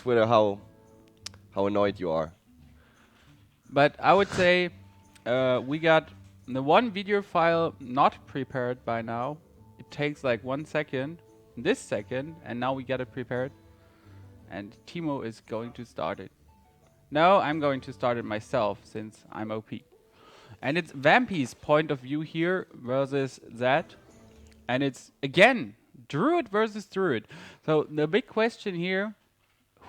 Twitter how annoyed you are. But I would say we got the one video file not prepared by now. It takes like 1 second, this second, and now we get it prepared. And Timo is going to start it. No, I'm going to start it myself since I'm OP. And it's vVV's point of view here versus that. And it's, again, Druid versus Druid. So the big question here,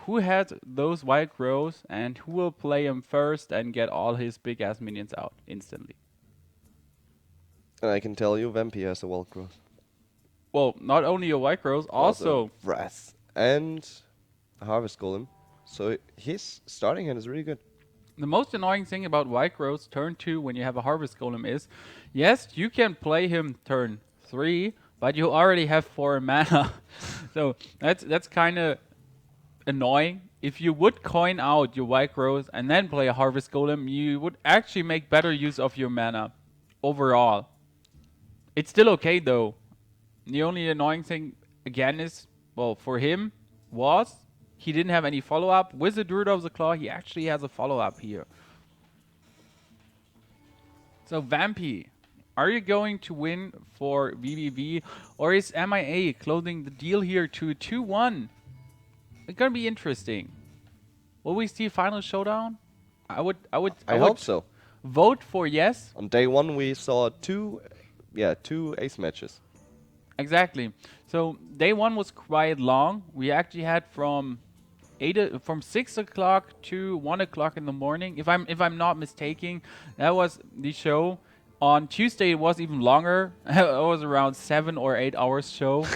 who has those wild growths and who will play him first and get all his big ass minions out instantly? And I can tell you, Vampy has a wild growth. Well, not only a wild growth, also Wrath and a Harvest Golem. So his starting hand is really good. the most annoying thing about wild growths turn 2 when you have a harvest golem is, yes, you can play him turn 3, but you already have 4 mana. So that's kind of annoying. If you would coin out your wild growth and then play a harvest golem, you would actually make better use of your mana overall. It's still okay though. The only annoying thing again is, well, for him was he didn't have any follow-up. With the Druid of the Claw, he actually has a follow-up here. So Vampy, are you going to win for vVv, or is MiA closing the deal here to 2-1? It's gonna be interesting. Will we see final showdown? I would hope so. Vote for yes. On day 1 we saw two ace matches. Exactly. So day 1 was quite long. We actually had from 6 o'clock to 1 o'clock in the morning. If I'm not mistaken, that was the show. On Tuesday it was even longer. It was around 7 or 8 hours show.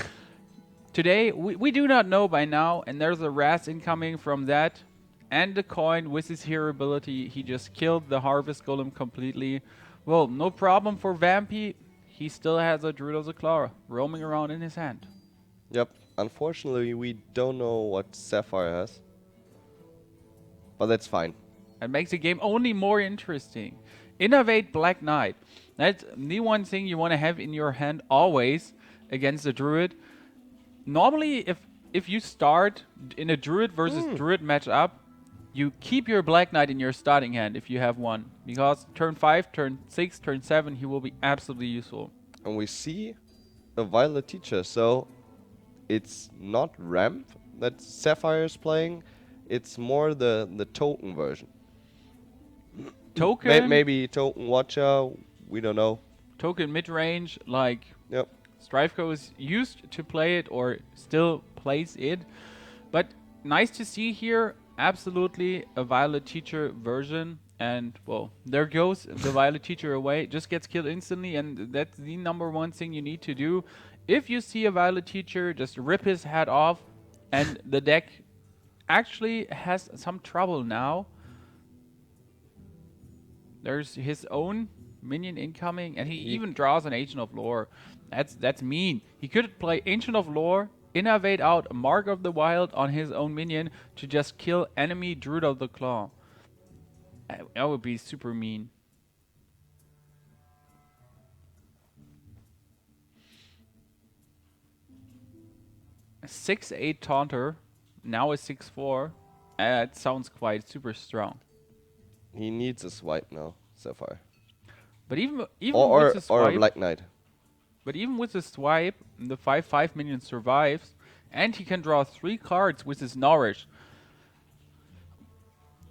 Today we do not know by now, and there's a Raz incoming from that. And the coin with his hero ability, he just killed the Harvest Golem completely. Well, no problem for Vampy. He still has a Druid of the Claw roaming around in his hand. Yep. Unfortunately, we don't know what Sapphire has. But that's fine. It makes the game only more interesting. Innovate Black Knight. That's the one thing you want to have in your hand always against a Druid. Normally, if you start in a Druid versus Druid matchup, you keep your Black Knight in your starting hand if you have one. Because turn 5, turn 6, turn 7, he will be absolutely useful. And we see a Violet Teacher, so it's not Ramp that Sapphire is playing, it's more the token version. Token? Maybe Token Watcher, we don't know. Token mid-range, like Yep. Strifeco is used to play it or still plays it. But nice to see here, absolutely a Violet Teacher version. And, well, there goes the Violet Teacher away. Just gets killed instantly, and that's the #1 thing you need to do. If you see a Violet Teacher, just rip his head off. And the deck actually has some trouble now. There's his own minion incoming, and he even draws an Ancient of Lore. That's mean. He could play Ancient of Lore, innovate out a Mark of the Wild on his own minion to just kill enemy Druid of the Claw. That would be super mean. A 6/8 Taunter, now a 6/4. It sounds quite super strong. He needs a swipe now, Sapphire. But even with the Or a swipe, Black Knight. but even with the swipe, the 5/5 minion survives, and he can draw 3 cards with his Nourish.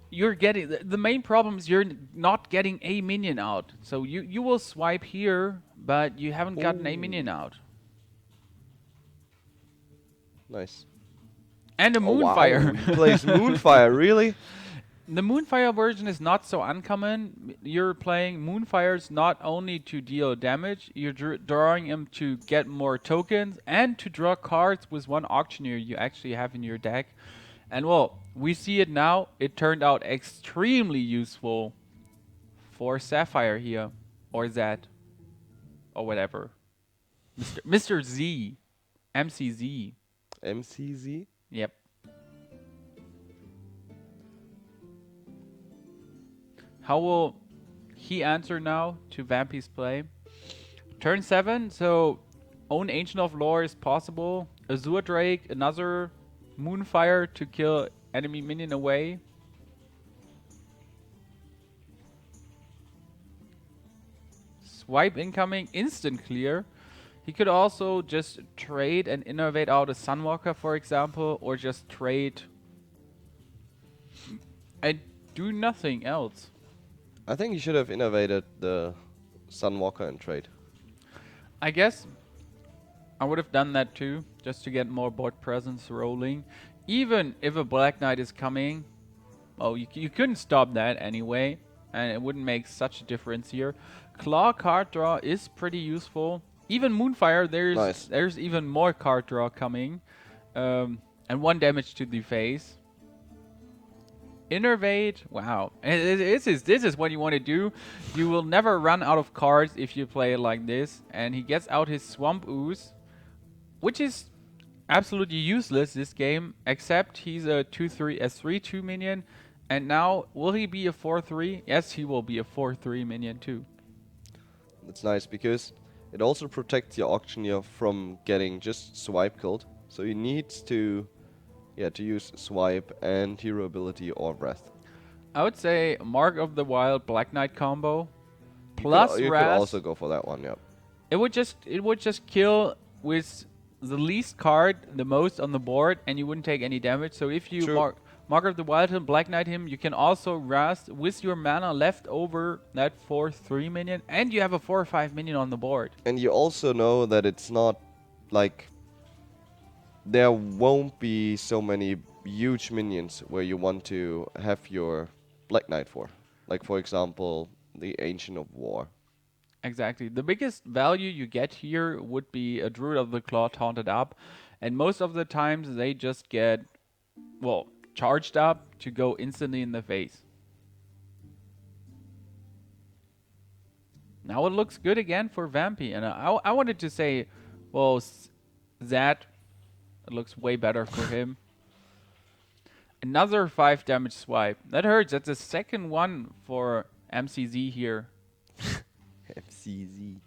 You're getting the main problem is you're not getting a minion out. So you will swipe here, but you haven't gotten a minion out. Nice. And a Moonfire. He plays Moonfire, really? The Moonfire version is not so uncommon. You're playing Moonfires not only to deal damage, you're drawing them to get more tokens and to draw cards with one Auctioneer you actually have in your deck. And well, we see it now. It turned out extremely useful for Sapphire here. Or Zed. Or whatever. Mr. Z. MCZ. MCZ? Yep. How will he answer now to Vampy's play? Turn 7, so own Ancient of Lore is possible. Azure Drake, another Moonfire to kill enemy minion away. Swipe incoming, instant clear. He could also just trade and innovate out a Sunwalker, for example, or just trade and do nothing else. I think he should have innovated the Sunwalker and trade. I guess I would have done that too, just to get more board presence rolling. Even if a Black Knight is coming, oh, you couldn't stop that anyway, and it wouldn't make such a difference here. Claw card draw is pretty useful. Even Moonfire, there's even more card draw coming, and 1 damage to the face. Innervate, wow, and this is what you want to do. You will never run out of cards if you play it like this. And he gets out his Swamp Ooze, which is absolutely useless this game, except he's a 3/2 minion. And now, will he be a 4/3? Yes, he will be a 4/3 minion too. It's nice because it also protects your auctioneer from getting just swipe killed. So he needs to use swipe and hero ability or breath. I would say Mark of the Wild Black Knight combo plus you Raz. could also go for that one, yeah. It would just kill with the least card the most on the board, and you wouldn't take any damage. So if you Mark of the Wild him, Black Knight him, you can also Raz with your mana left over that 4/3 minion, and you have a 4/5 minion on the board. And you also know that it's not like there won't be so many huge minions where you want to have your Black Knight for. Like, for example, the Ancient of War. Exactly. The biggest value you get here would be a Druid of the Claw taunted up. And most of the times they just get, well, charged up to go instantly in the face. Now it looks good again for Wampie. And I wanted to say, well, that it looks way better for him. Another 5 damage swipe. That hurts. That's the second one for MCZ here. FCZ.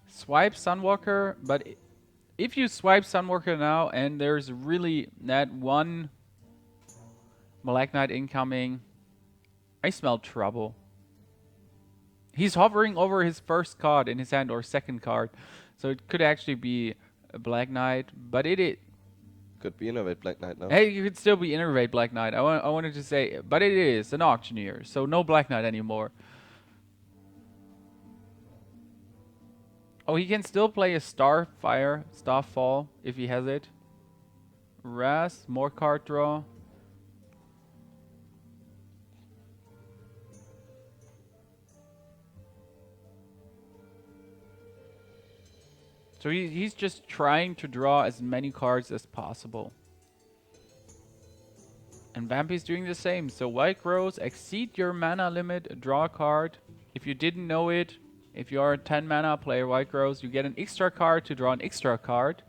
Swipe Sunwalker, but if you swipe Sunwalker now and there's really that one Black Knight incoming, I smell trouble. He's hovering over his first card in his hand or second card, so it could actually be a Black Knight, but it could be Innovate Black Knight now. Hey, you could still be Innervate Black Knight. I wanted to say, but it is an Auctioneer, so no Black Knight anymore. Oh, he can still play a Starfall if he has it. Raz, more card draw. So he's just trying to draw as many cards as possible. And Wampie's doing the same. So White Rose, exceed your mana limit, draw a card. If you didn't know it, if you are a 10 mana player, White Rose, you get an extra card to draw an extra card.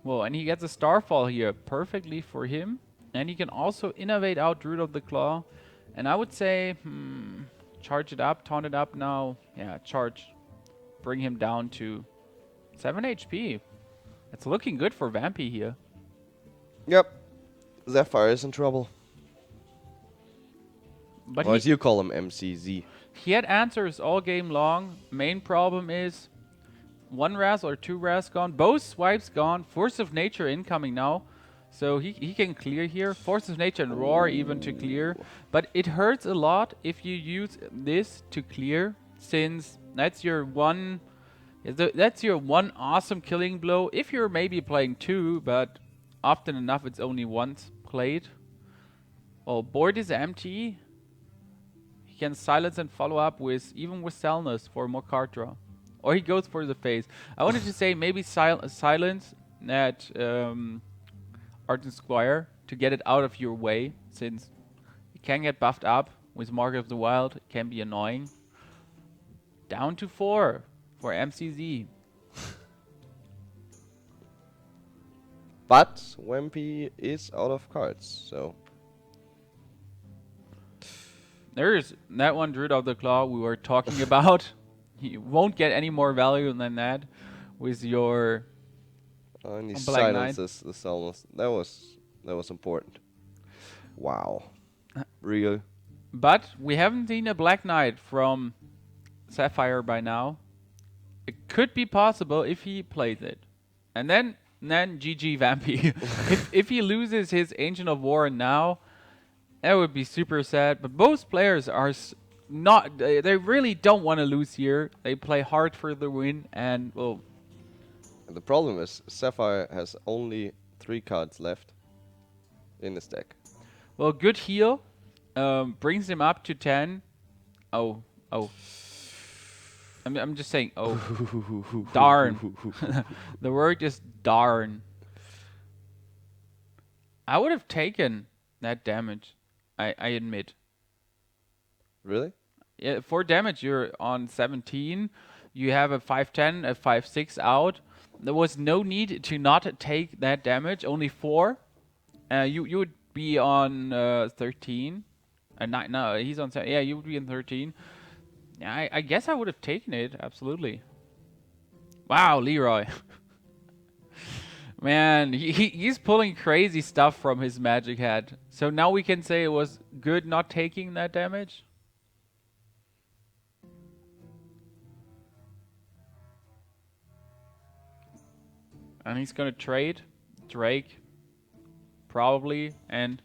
Well, and he gets a Starfall here, perfectly for him. And he can also innovate out Druid of the Claw. And I would say, charge it up, taunt it up now. Yeah, charge. Bring him down to 7 HP. It's looking good for Wampie here. Yep. Zephyr is in trouble. But or as you call him, MCZ. He had answers all game long. Main problem is 1 Raz or 2 Raz gone. Both swipes gone. Force of Nature incoming now. So he can clear here. Force of Nature and Roar even to clear. But it hurts a lot if you use this to clear, since that's your one awesome killing blow. If you're maybe playing 2, but often enough it's only once played. Well, board is empty. He can silence and follow up with Salnus for more card draw. Or he goes for the face. I wanted to say maybe silence that Arden Squire to get it out of your way, since it can get buffed up with Mark of the Wild. It can be annoying. Down to 4 for MCZ. But Wampie is out of cards, so there's that one Druid of the Claw we were talking about. You won't get any more value than that with your and he Black Knight. silences the Salnus. That was That was important. Wow. Real. But we haven't seen a Black Knight from Sapphire by now. It could be possible if he plays it. And then GG Vampy. if he loses his Ancient of War now, that would be super sad. But both players are not. They really don't want to lose here. They play hard for the win, and well. And the problem is Sapphire has only 3 cards left in his deck. Well, good heal brings him up to 10. Oh. I'm just saying. Oh, darn. The word is darn. I would have taken that damage. I admit. Really? Yeah, for damage, you're on 17. You have a 5-10, a 5-6 out. There was no need to not take that damage. Only 4. You would be on 13. No, he's on 7. Yeah, you would be on 13. Yeah, I guess I would have taken it. Absolutely. Wow, Leroy. Man, he's pulling crazy stuff from his magic hat. So now we can say it was good not taking that damage. And he's gonna trade Drake, probably. And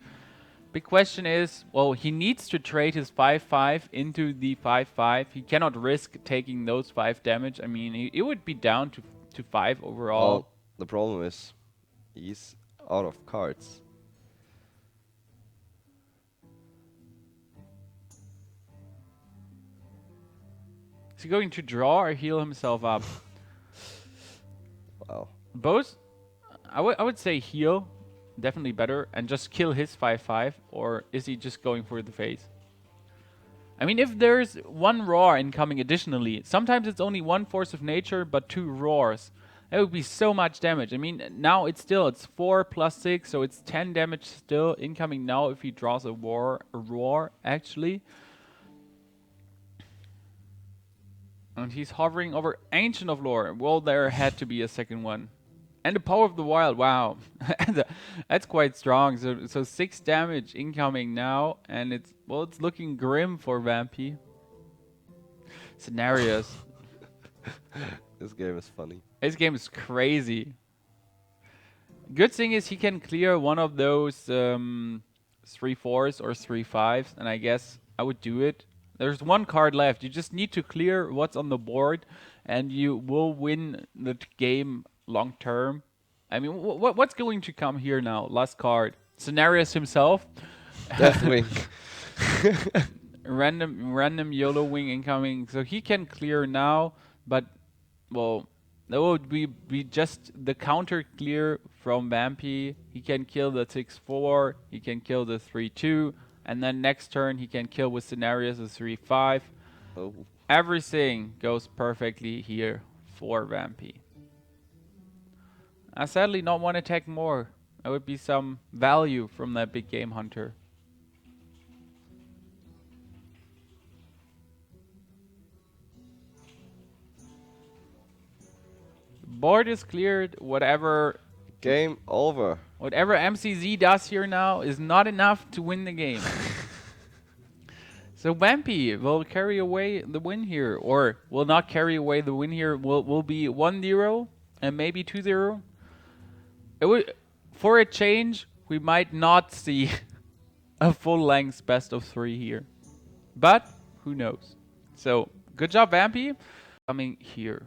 big question is, well, he needs to trade his 5-5 into the 5-5. He cannot risk taking those 5 damage. I mean, it would be down to 5 overall. Well, the problem is he's out of cards. Is he going to draw or heal himself up? Wow. Both, I would say heal, definitely better, and just kill his 5-5, or is he just going for the face? I mean, if there's 1 roar incoming additionally, sometimes it's only 1 force of nature, but 2 roars. That would be so much damage. I mean, now it's 4 plus 6, so it's 10 damage still incoming now if he draws a roar, actually. And he's hovering over Ancient of Lore. Well, there had to be a second one. And the Power of the Wild, wow. That's quite strong. So 6 damage incoming now, and it's looking grim for Vampy. Scenarios. This game is funny. This game is crazy. Good thing is he can clear one of those 3-4s or 3-5s, and I guess I would do it. There's 1 card left. You just need to clear what's on the board, and you will win the game long term. I mean, what's going to come here now? Last card. Scenarios himself. Deathwing. Random YOLO wing incoming. So he can clear now, but, well, that would be just the counter clear from Vampy. He can kill the 6-4. He can kill the 3-2. And then next turn he can kill with scenarios a 3-5. Oh. Everything goes perfectly here for Vampy. I sadly not want to attack more. That would be some value from that big game hunter. Board is cleared. Whatever Game over. Whatever MCZ does here now is not enough to win the game. So Wampie will carry away the win here, or will not carry away the win here. Will be 1-0 and maybe 2-0. It would, for a change, we might not see a full-length best of 3 here, but who knows? So good job, Vampie. Coming here.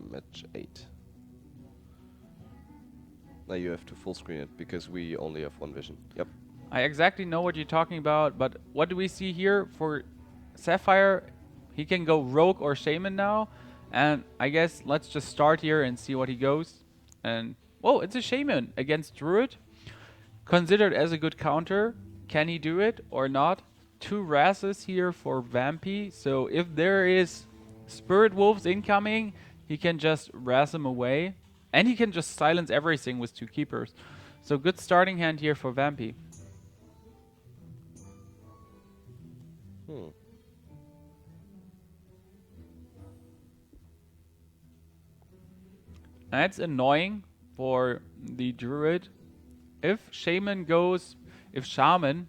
Match 8. Now you have to full screen it because we only have 1 vision. Yep. I exactly know what you're talking about, but what do we see here for Sapphire? He can go Rogue or Shaman now, and I guess let's just start here and see what he goes. And, well, it's a Shaman against Druid, considered as a good counter. Can he do it or not? 2 Razes here for Vampy, so if there is Spirit Wolves incoming, he can just Raz them away. And he can just silence everything with 2 Keepers. So good starting hand here for Vampy. That's annoying for the Druid. if Shaman goes, if Shaman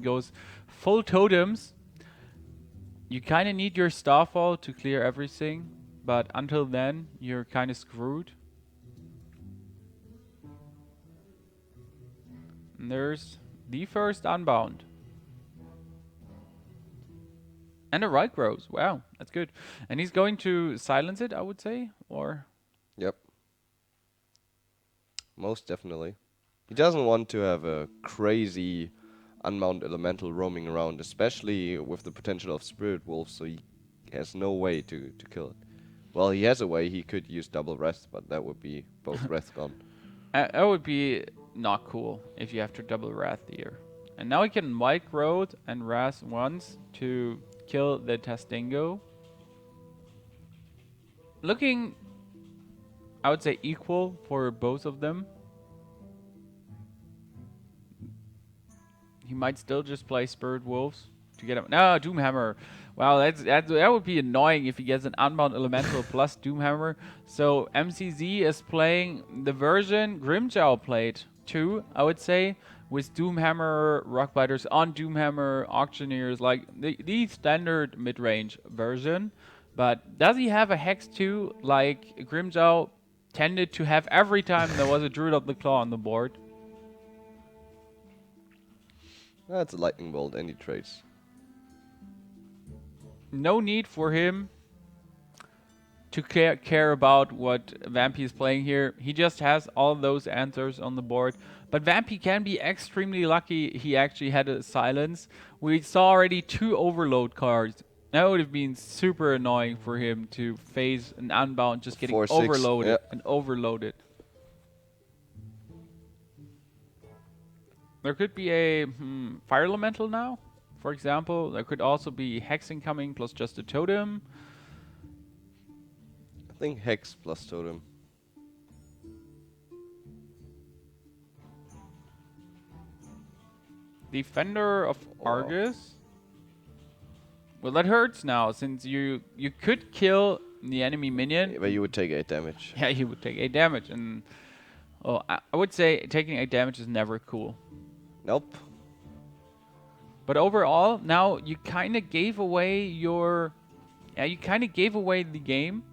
goes full totems, you kind of need your Starfall to clear everything, but until then, you're kind of screwed. And there's the first Unbound. And a right grows. Wow, that's good. And he's going to silence it, I would say, or... Yep. Most definitely. He doesn't want to have a crazy unmount elemental roaming around, especially with the potential of Spirit Wolf, so he has no way to kill it. Well, he has a way. He could use double Wrath, but that would be both Wrath gone. That would be not cool if you have to double Wrath here. And now he can White Growth and Wrath once to kill the Tastingo. Looking, I would say, equal for both of them. He might still just play Spirit Wolves to get him. No, Doomhammer. Wow, that would be annoying if he gets an Unbound Elemental plus Doomhammer. So MCZ is playing the version Grimjow played too, I would say, with Doomhammer, Rockbiters on Doomhammer, Auctioneers, like the standard mid-range version. But does he have a Hex too, like Grimjow tended to have every time there was a Druid of the Claw on the board? That's a Lightning Bolt, any traits. No need for him to care about what Wampie is playing here. He just has all those answers on the board. But Wampie can be extremely lucky he actually had a silence. We saw already 2 overload cards. That would have been super annoying for him to face an Unbound just getting 4/6, overloaded yeah. and overloaded. There could be a Fire Elemental now, for example. There could also be Hex incoming plus just a Totem. I think Hex plus Totem. Defender of Argus. Well, that hurts now, since you could kill the enemy minion. But you would take 8 damage. Yeah, he would take 8 damage, and I would say taking 8 damage is never cool. Nope. But overall, now you kind of gave away your... Yeah, you kind of gave away the game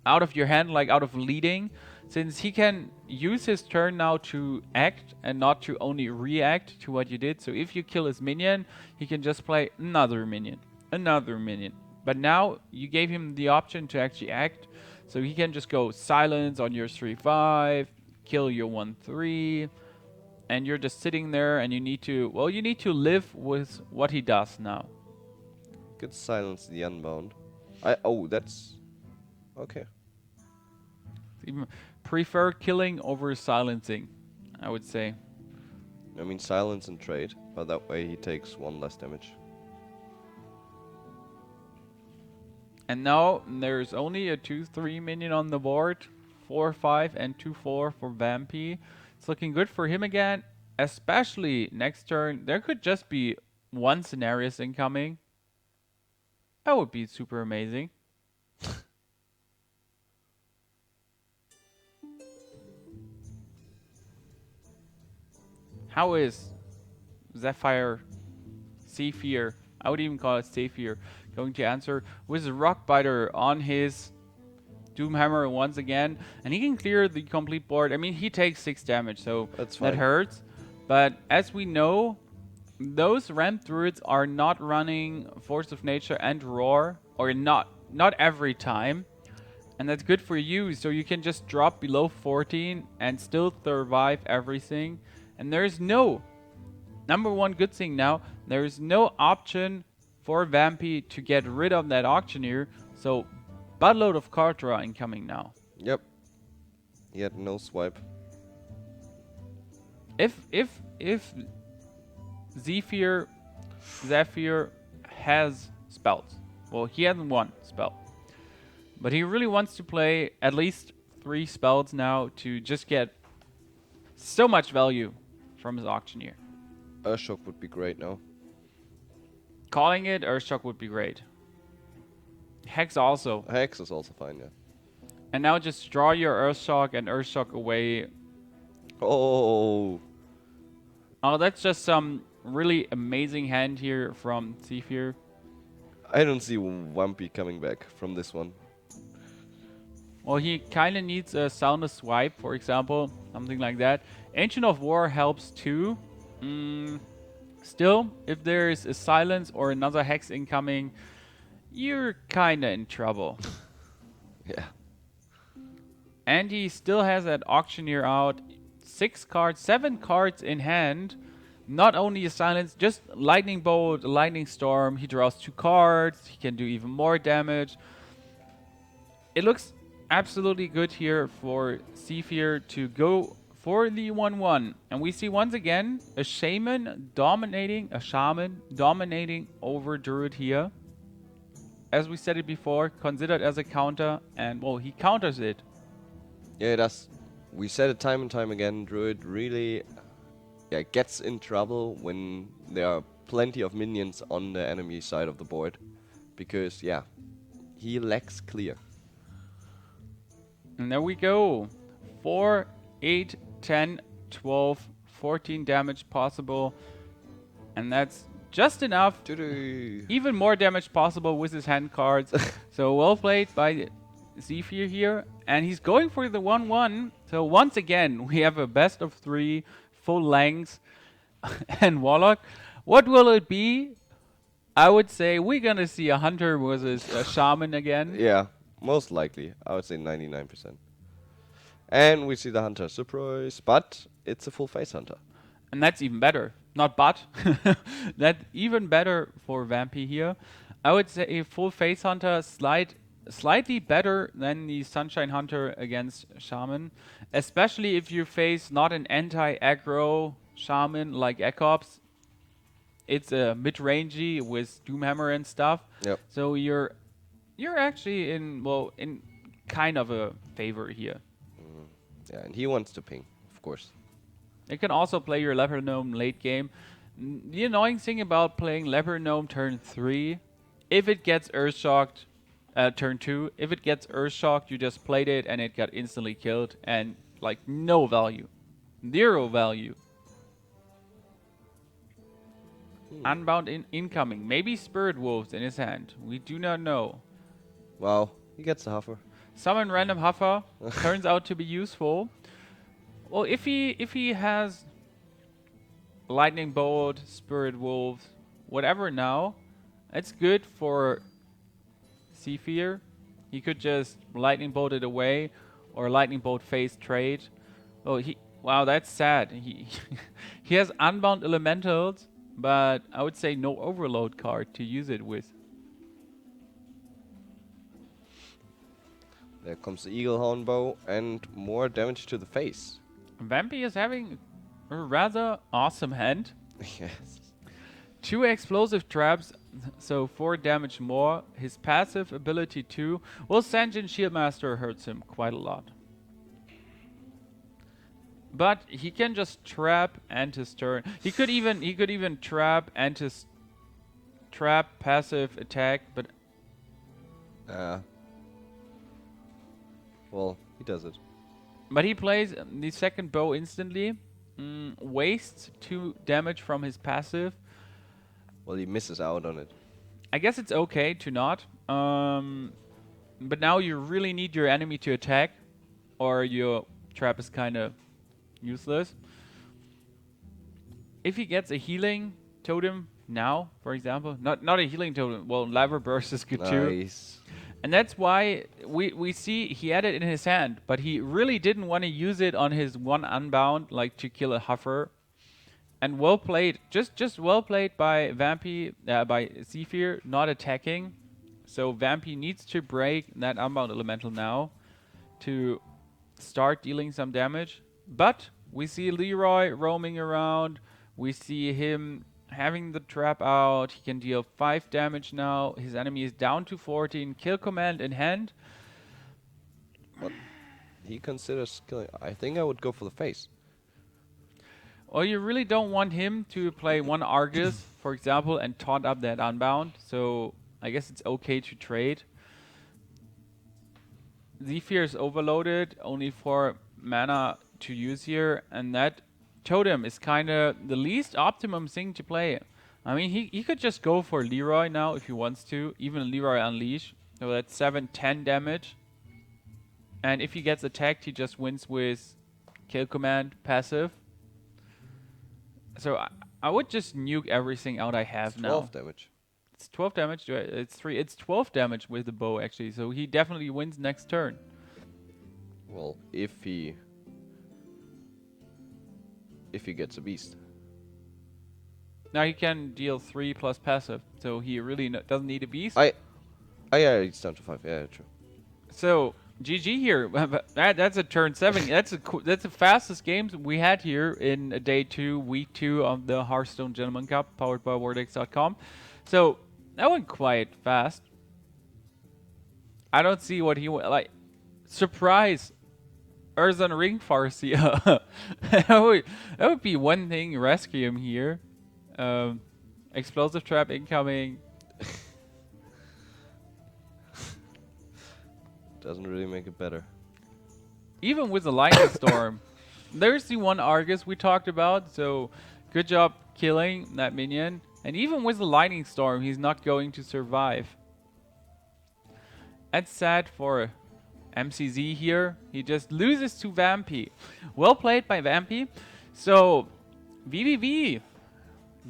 out of your hand, like out of leading, since he can use his turn now to act and not to only react to what you did. So if you kill his minion, he can just play another minion. But now you gave him the option to actually act, so he can just go silence on your 3/5, kill your 1/3, and you're just sitting there, and you need to live with what he does now. Could silence the Unbound. That's okay. Even prefer killing over silencing, I would say. I mean, silence and trade, but that way he takes 1 less damage. And now there's only a 2/3 minion on the board, 4/5 and 2/4 for Wampie. It's looking good for him again, especially next turn. There could just be 1 Scenarios incoming. That would be super amazing. How is Zaephyr, I would even call it Zaephyr, going to answer with a Rockbiter on his Doomhammer once again, and he can clear the complete board. I mean, he takes 6 damage, so That's fine. that hurts. But as we know, those Ramp Druids are not running Force of Nature and Roar, or not every time. And that's good for you, so you can just drop below 14 and still survive everything. And there's no, number one good thing now, there's no option for Wampie to get rid of that Auctioneer, so buttload of card draw incoming now. Yep. He had no swipe. If Zaephyr has spells, well, he hasn't 1 spell, but he really wants to play at least 3 spells now to just get so much value from his Auctioneer. Earthshock would be great now. Calling it Earthshock would be great. Hex also. Hex is also fine, yeah. And now just draw your Earthshock and Earthshock away Oh, Oh, that's just some really amazing hand here from zephyr. I don't see Wampie coming back from this one. Well, he kind of needs a soundless swipe, for example, something like that. Ancient of War helps too. Still, if there's a silence or another hex incoming, you're kind of in trouble. Yeah. And he still has that auctioneer out. 7 cards in hand. Not only a silence, just lightning bolt, lightning storm. He draws 2 cards. He can do even more damage. It looks absolutely good here for zephyr to go for the 1/1. And we see once again a shaman dominating over druid here. As we said it before, considered as a counter, and well, he counters it. Yeah, it does. We said it time and time again. Druid really gets in trouble when there are plenty of minions on the enemy side of the board. Because, he lacks clear. And there we go. 4, 8, 10, 12, 14 damage possible. And that's just enough. Even more damage possible with his hand cards. So well played by zephyr here. And he's going for the 1/1. So once again, we have a best of 3, full length, and Warlock. What will it be? I would say we're going to see a Hunter versus a Shaman again. Yeah, most likely. I would say 99%. And we see the Hunter. Surprise. But it's a full face Hunter. And that's even better. Not but. That's even better for Wampie here. I would say a full face Hunter slightly better than the Sunshine Hunter against Shaman. Especially if you face not an anti-aggro Shaman like Ecops. It's a mid-rangey with Doomhammer and stuff. Yep. So you're actually in kind of a favor here. Yeah, and he wants to ping, of course. You can also play your Leper Gnome late game. The annoying thing about playing Leper Gnome turn 3, if it gets Earthshocked, turn 2, if it gets Earthshocked, you just played it and it got instantly killed and like no value. 0 value. Unbound incoming. Maybe Spirit Wolves in his hand. We do not know. Wow, he gets the Huffer. Summon random Huffer turns out to be useful. Well, if he has Lightning Bolt, Spirit Wolves, whatever now, it's good for zephyr. He could just Lightning Bolt it away or Lightning Bolt face trade. Oh, wow, that's sad. He has Unbound Elementals, but I would say no Overload card to use it with. There comes the Eagle Horn Bow and more damage to the face. Wampie is having a rather awesome hand. Yes. 2 explosive traps, so 4 damage more. His passive ability 2. Well, Sanjin Shieldmaster hurts him quite a lot. But he can just trap and his turn. He could even trap and his trap passive attack, but well, he does it. But he plays the second bow instantly, wastes 2 damage from his passive. Well, he misses out on it. I guess it's okay to not. But now you really need your enemy to attack, or your trap is kind of useless. If he gets a healing totem now, for example, not a healing totem. Well, Lava Burst is good too. Nice. And that's why we see he had it in his hand, but he really didn't want to use it on his 1 Unbound, like to kill a Huffer. And well played, just well played by Wampie, by zephyr, not attacking. So Wampie needs to break that Unbound Elemental now to start dealing some damage. But we see Leroy roaming around. We see him having the trap out. He can deal 5 damage now. His enemy is down to 14. Kill command in hand. What he considers killing. I think I would go for the face. Well, you really don't want him to play 1 Argus, for example, and taunt up that Unbound. So I guess it's okay to trade. Zephyr is overloaded. Only 4 mana to use here, and that totem is kind of the least optimum thing to play. I mean, he could just go for Leroy now if he wants to, even Leroy Unleash. So that's 7-10 damage. And if he gets attacked, he just wins with kill command passive. So I would just nuke everything out I have now. 12 damage. It's 12 damage. It's 3. It's 12 damage with the bow actually. So he definitely wins next turn. Well, if he gets a beast. Now he can deal 3 plus passive. So he really doesn't need a beast. Yeah, it's down to 5. Yeah, true. So GG here. That's a turn 7. That's the fastest games we had here in day 2, week 2 of the HearthStone Gentleman Cup, powered by Vortex.com. So that went quite fast. I don't see what he like. Surprise, Erzan Ring Farsia. that would be one thing. Rescue him here. Explosive trap incoming. Doesn't really make it better. Even with the lightning storm, there's the one Argus we talked about. So good job killing that minion. And even with the lightning storm, he's not going to survive. That's sad for MCZ here. He just loses to Wampie. Well played by Wampie. So vVv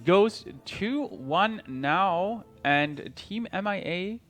goes 2-1 now, and Team MiA